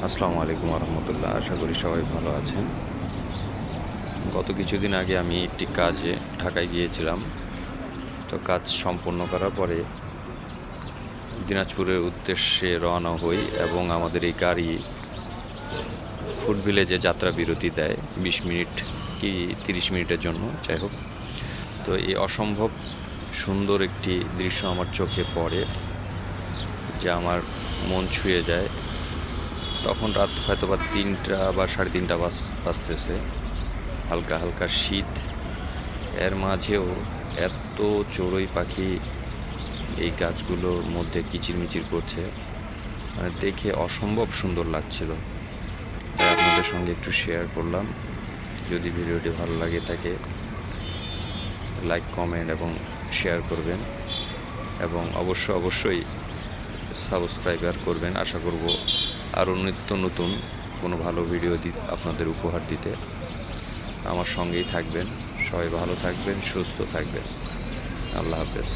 আসসালামু আলাইকুম রহমতুল্লাহ। আশা করি সবাই ভালো আছেন। গত কিছুদিন আগে আমি একটি কাজে ঢাকায় গিয়েছিলাম। তো কাজ সম্পন্ন করার পরে দিনাজপুরের উদ্দেশ্যে রওনা হই এবং আমাদের এই গাড়ি ফুড ভিলেজে যাত্রা বিরতি দেয় 20 মিনিট কি 30 মিনিটের জন্য, যাই হোক। তো এই অসম্ভব সুন্দর একটি দৃশ্য আমার চোখে পড়ে, যা আমার মন ছুঁয়ে যায়। তখন রাত হয়তো বা 3টা বা 3:30 বাজতেছে, হালকা হালকা শীত, এর মাঝেও এত চড়ুই পাখি এই গাছগুলোর মধ্যে কিচিরমিচির করছে, মানে দেখে অসম্ভব সুন্দর লাগছিল। তাই আপনাদের সঙ্গে একটু শেয়ার করলাম। যদি ভিডিওটি ভালো লাগে থাকে লাইক, কমেন্ট এবং শেয়ার করবেন এবং অবশ্যই সাবস্ক্রাইবার করবেন। আশা করব আরও নিত্য নতুন কোনো ভালো ভিডিও আপনাদের উপহার দিতে। আমার সঙ্গেই থাকবেন। সবাই ভালো থাকবেন, সুস্থ থাকবেন। আল্লাহ হাফেজ।